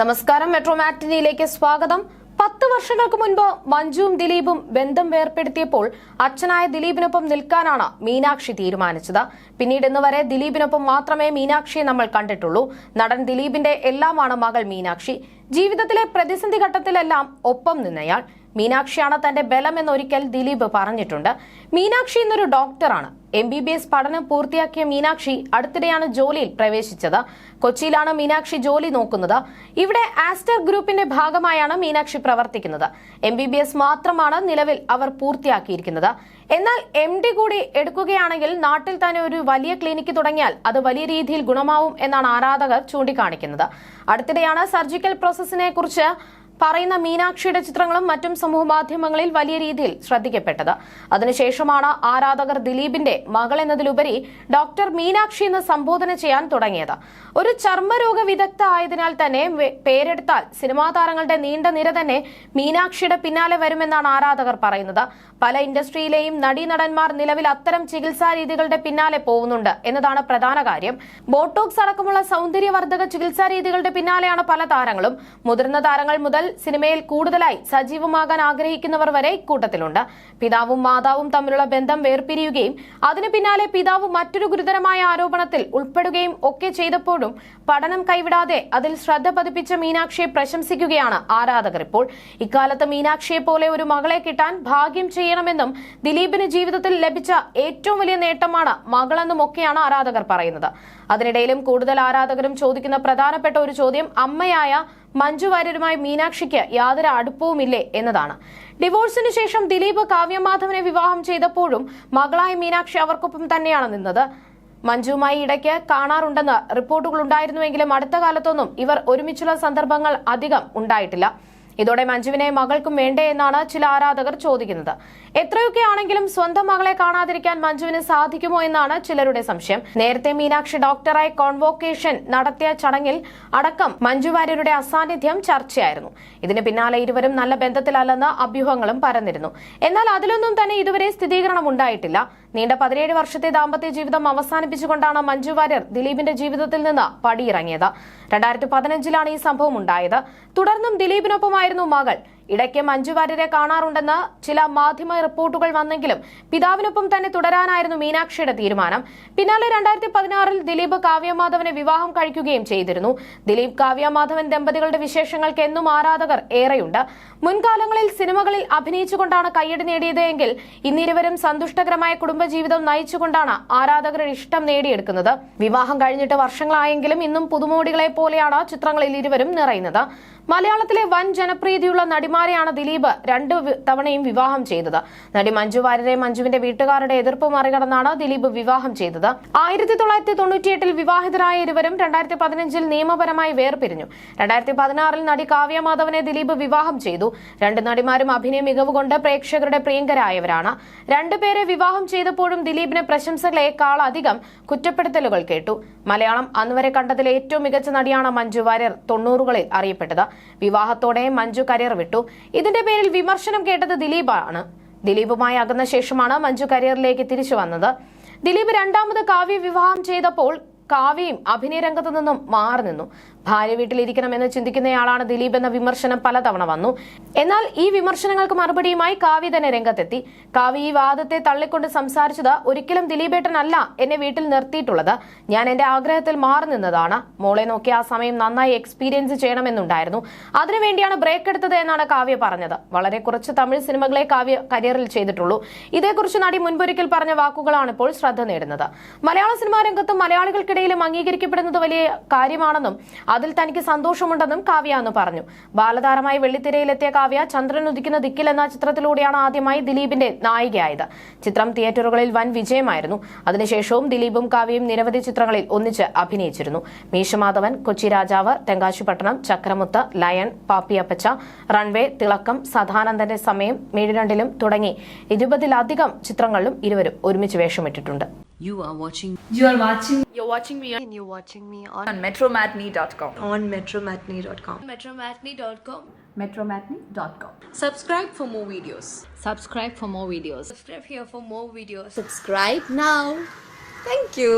നമസ്കാരം. മെട്രോ മാറ്റിനിയിലേക്ക് സ്വാഗതം. 10 വർഷങ്ങൾക്ക് മുൻപ് മഞ്ജുവും ദിലീപും ബന്ധം വേർപ്പെടുത്തിയപ്പോൾ അച്ഛനായ ദിലീപിനൊപ്പം നിൽക്കാനാണ് മീനാക്ഷി തീരുമാനിച്ചത്. പിന്നീട് ഇന്ന് വരെ ദിലീപിനൊപ്പം മാത്രമേ മീനാക്ഷിയെ നമ്മൾ കണ്ടിട്ടുള്ളൂ. നടൻ ദിലീപിന്റെ എല്ലാമാണ് മകൾ മീനാക്ഷി. ജീവിതത്തിലെ പ്രതിസന്ധി ഘട്ടത്തിലെല്ലാം ഒപ്പം നിന്നയാൾ. മീനാക്ഷിയാണ് തന്റെ ബലമെന്ന് ഒരിക്കൽ ദിലീപ് പറഞ്ഞിട്ടുണ്ട്. മീനാക്ഷി ഇന്നൊരു ഡോക്ടറാണ്. MBBS പഠനം പൂർത്തിയാക്കിയ മീനാക്ഷി അടുത്തിടെയാണ് ജോലിയിൽ പ്രവേശിച്ചത്. കൊച്ചിയിലാണ് മീനാക്ഷി ജോലി നോക്കുന്നത്. ഇവിടെ ആസ്റ്റർ ഗ്രൂപ്പിന്റെ ഭാഗമായാണ് മീനാക്ഷി പ്രവർത്തിക്കുന്നത്. MBBS മാത്രമാണ് നിലവിൽ അവർ പൂർത്തിയാക്കിയിരിക്കുന്നത്. എന്നാൽ MD കൂടി എടുക്കുകയാണെങ്കിൽ നാട്ടിൽ തന്നെ ഒരു വലിയ ക്ലിനിക്ക് തുടങ്ങിയാൽ അത് വലിയ രീതിയിൽ ഗുണമാവും എന്നാണ് ആരാധകർ ചൂണ്ടിക്കാണിക്കുന്നത്. അടുത്തിടെയാണ് സർജിക്കൽ പ്രോസസ്സിനെ കുറിച്ച് പറയുന്ന മീനാക്ഷിയുടെ ചിത്രങ്ങളും മറ്റും സമൂഹ മാധ്യമങ്ങളിൽ വലിയ രീതിയിൽ ശ്രദ്ധിക്കപ്പെട്ടത്. അതിനുശേഷമാണ് ആരാധകർ ദിലീപിന്റെ മകൾ എന്നതിലുപരി ഡോക്ടർ മീനാക്ഷി എന്ന് സംബോധന ചെയ്യാൻ തുടങ്ങിയത്. ഒരു ചർമ്മരോഗ വിദഗ്ധ ആയതിനാൽ തന്നെ പേരെടുത്താൽ സിനിമാ താരങ്ങളുടെ നീണ്ട നിര തന്നെ മീനാക്ഷിയുടെ പിന്നാലെ വരുമെന്നാണ് ആരാധകർ പറയുന്നത്. പല ഇൻഡസ്ട്രിയിലെയും നടീനടന്മാർ നിലവിൽ അത്തരം ചികിത്സാ രീതികളുടെ പിന്നാലെ പോകുന്നുണ്ട് എന്നതാണ് പ്രധാന കാര്യം. ബോട്ടോക്സ് അടക്കമുള്ള സൗന്ദര്യവർദ്ധക ചികിത്സാ രീതികളുടെ പിന്നാലെയാണ് പല താരങ്ങളും. മുതിർന്ന താരങ്ങൾ മുതൽ സിനിമയിൽ കൂടുതലായി സജീവമാകാൻ ആഗ്രഹിക്കുന്നവർ വരെ ഇക്കൂട്ടത്തിലുണ്ട്. പിതാവും മാതാവും തമ്മിലുള്ള ബന്ധം വേർപിരിയുകയും അതിനു പിന്നാലെ പിതാവ് മറ്റൊരു ഗുരുതരമായ ആരോപണത്തിൽ ഉൾപ്പെടുകയും ഒക്കെ ചെയ്തപ്പോഴും പഠനം കൈവിടാതെ അതിൽ ശ്രദ്ധ പതിപ്പിച്ച മീനാക്ഷിയെ പ്രശംസിക്കുകയാണ് ആരാധകർ ഇപ്പോൾ. ഇക്കാലത്ത് മീനാക്ഷിയെ പോലെ ഒരു മകളെ കിട്ടാൻ ഭാഗ്യം ചെയ്യണമെന്നും ദിലീപിന് ജീവിതത്തിൽ ലഭിച്ച ഏറ്റവും വലിയ നേട്ടമാണ് മകളെന്നും ഒക്കെയാണ് ആരാധകർ പറയുന്നത്. അതിനിടയിലും കൂടുതൽ ആരാധകരും ചോദിക്കുന്ന പ്രധാനപ്പെട്ട ഒരു ചോദ്യം അമ്മയായ മഞ്ജു വാര്യരുമായി മീനാക്ഷിക്ക് യാതൊരു അടുപ്പവുമില്ലേ എന്നതാണ്. ഡിവോഴ്സിന് ശേഷം ദിലീപ് കാവ്യമാധവനെ വിവാഹം ചെയ്തപ്പോഴും മകളായ മീനാക്ഷി അവർക്കൊപ്പം തന്നെയാണ് നിന്നത്. മഞ്ജുവുമായി ഇടയ്ക്ക് കാണാറുണ്ടെന്ന് റിപ്പോർട്ടുകൾ ഉണ്ടായിരുന്നുവെങ്കിലും അടുത്ത കാലത്തൊന്നും ഇവർ ഒരുമിച്ചുള്ള സന്ദർഭങ്ങൾ അധികം ഉണ്ടായിട്ടില്ല. ഇതോടെ മഞ്ജുവിനെ മകൾക്കും വേണ്ടേ എന്നാണ് ചില ആരാധകർ ചോദിക്കുന്നത്. എത്രയൊക്കെ ആണെങ്കിലും സ്വന്തം മകളെ കാണാതിരിക്കാൻ മഞ്ജുവിന് സാധിക്കുമോ എന്നാണ് ചിലരുടെ സംശയം. നേരത്തെ മീനാക്ഷി ഡോക്ടറായി കോൺവോക്കേഷൻ നടത്തിയ ചടങ്ങിൽ അടക്കം മഞ്ജു വാര്യരുടെ അസാന്നിധ്യം ചർച്ചയായിരുന്നു. ഇതിന് പിന്നാലെ ഇരുവരും നല്ല ബന്ധത്തിലല്ലെന്ന് അഭ്യൂഹങ്ങളും പരന്നിരുന്നു. എന്നാൽ അതിലൊന്നും തന്നെ ഇതുവരെ സ്ഥിരീകരണം ഉണ്ടായിട്ടില്ല. നീണ്ട 17 വർഷത്തെ ദാമ്പത്യ ജീവിതം അവസാനിപ്പിച്ചുകൊണ്ടാണ് മഞ്ജു വാര്യർ ദിലീപിന്റെ ജീവിതത്തിൽ നിന്ന് പടിയിറങ്ങിയത്. 2015 ഈ സംഭവം ഉണ്ടായത്. തുടർന്നും ദിലീപിനൊപ്പമായിരുന്നു മകൾ. ഇടയ്ക്ക് മഞ്ജു വാര്യരെ കാണാറുണ്ടെന്ന് ചില മാധ്യമ റിപ്പോർട്ടുകൾ വന്നെങ്കിലും പിതാവിനൊപ്പം തന്നെ തുടരാനായിരുന്നു മീനാക്ഷിയുടെ തീരുമാനം. പിന്നാലെ 2016 ദിലീപ് കാവ്യമാധവനെ വിവാഹം കഴിക്കുകയും ചെയ്തിരുന്നു. ദിലീപ് കാവ്യമാധവൻ ദമ്പതികളുടെ വിശേഷങ്ങൾക്ക് എന്നും ആരാധകർ ഏറെയുണ്ട്. മുൻകാലങ്ങളിൽ സിനിമകളിൽ അഭിനയിച്ചുകൊണ്ടാണ് കയ്യടി നേടിയത് എങ്കിൽ ഇന്നിരുവരും സന്തുഷ്ടകരമായ കുടുംബജീവിതം നയിച്ചുകൊണ്ടാണ് ആരാധകരുടെ ഇഷ്ടം നേടിയെടുക്കുന്നത്. വിവാഹം കഴിഞ്ഞിട്ട് വർഷങ്ങളായെങ്കിലും ഇന്നും പുതുമോടികളെ പോലെയാണ് ചിത്രങ്ങളിൽ ഇരുവരും നിറയുന്നത്. മലയാളത്തിലെ വൻ ജനപ്രീതിയുള്ള നടിമാരെയാണ് ദിലീപ് 2 തവണയും വിവാഹം ചെയ്തത്. നടി മഞ്ജു വാര്യരെ മഞ്ജുവിന്റെ വീട്ടുകാരുടെ എതിർപ്പ് മറികടന്നാണ് ദിലീപ് വിവാഹം ചെയ്തത്. 1998 വിവാഹിതരായ ഇരുവരും 2015 നിയമപരമായി വേർപിരിഞ്ഞു. 2016 നടി കാവ്യമാധവനെ ദിലീപ് വിവാഹം ചെയ്തു. 2 നടിമാരും അഭിനയ മികവ് കൊണ്ട് പ്രേക്ഷകരുടെ പ്രിയങ്കരായവരാണ്. 2 പേരെ വിവാഹം ചെയ്തപ്പോഴും ദിലീപിന് പ്രശംസകളേക്കാൾ അധികം കുറ്റപ്പെടുത്തലുകൾ കേട്ടു. മലയാളം അന്നുവരെ കണ്ടതിലെ ഏറ്റവും മികച്ച നടിയാണ് മഞ്ജു വാര്യർ 90കളിൽ അറിയപ്പെട്ടത്. വിവാഹത്തോടെ മഞ്ജു കരിയർ വിട്ടു. ഇതിന്റെ പേരിൽ വിമർശനം കേട്ടത് ദിലീപാണ്. ദിലീപുമായി അകന്ന ശേഷമാണ് മഞ്ജു കരിയറിലേക്ക് തിരിച്ചു വന്നത്. ദിലീപ് രണ്ടാമത് കാവ്യ വിവാഹം ചെയ്തപ്പോൾ കാവ്യയും അഭിനയ രംഗത്തു നിന്നും മാറി നിന്നു. ഭാര്യ വീട്ടിലിരിക്കണമെന്ന് ചിന്തിക്കുന്നയാളാണ് ദിലീപ് എന്ന വിമർശനം പലതവണ വന്നു. എന്നാൽ ഈ വിമർശനങ്ങൾക്ക് മറുപടിയുമായി കാവ്യ തന്നെ രംഗത്തെത്തി. കാവ്യ ഈ വാദത്തെ തള്ളിക്കൊണ്ട് സംസാരിച്ചത് ഒരിക്കലും ദിലീപേട്ടനല്ല എന്നെ വീട്ടിൽ നിർത്തിയിട്ടുള്ളത്. ഞാൻ എന്റെ ആഗ്രഹത്തിൽ മാറി നിന്നതാണ്. മോളെ നോക്കി ആ സമയം നന്നായി എക്സ്പീരിയൻസ് ചെയ്യണമെന്നുണ്ടായിരുന്നു. അതിനുവേണ്ടിയാണ് ബ്രേക്ക് എടുത്തത് എന്നാണ് കാവ്യ പറഞ്ഞത്. വളരെ കുറച്ച് തമിഴ് സിനിമകളെ കാവ്യ കരിയറിൽ ചെയ്തിട്ടുള്ളൂ. ഇതേക്കുറിച്ച് നടി മുൻപൊരിക്കൽ പറഞ്ഞ വാക്കുകളാണ് ഇപ്പോൾ ശ്രദ്ധ നേടുന്നത്. മലയാള സിനിമാ രംഗത്തും മലയാളികൾക്കിടയിലും അംഗീകരിക്കപ്പെടുന്നത് വലിയ കാര്യമാണെന്നും അതിൽ തനിക്ക് സന്തോഷമുണ്ടെന്നും കാവ്യ അന്ന് പറഞ്ഞു. ബാലതാരമായി വെള്ളിത്തിരയിലെത്തിയ കാവ്യ ചന്ദ്രൻ ഉദിക്കുന്ന ദിക്കിൽ എന്ന ചിത്രത്തിലൂടെയാണ് ആദ്യമായി ദിലീപിന്റെ നായികയായത്. ചിത്രം തിയേറ്ററുകളിൽ വൻ വിജയമായിരുന്നു. അതിനുശേഷവും ദിലീപും കാവ്യയും നിരവധി ചിത്രങ്ങളിൽ ഒന്നിച്ച് അഭിനയിച്ചിരുന്നു. മീശമാധവൻ, കൊച്ചി രാജാവ്, തെങ്കാശിപട്ടണം, ചക്രമുത്ത്, ലയൺ, പാപ്പിയപ്പച്ച, റൺവേ, തിളക്കം, സദാനന്ദന്റെ സമയം, മേടിരണ്ടിലും തുടങ്ങി 20-ലധികം ചിത്രങ്ങളിലും ഇരുവരും ഒരുമിച്ച് വേഷമിട്ടിട്ടുണ്ട്. You're watching me on metromatney.com. on metromatney.com. metromatney.com. Subscribe for more videos. Subscribe for more videos. Subscribe here for more videos. Subscribe now. Thank you.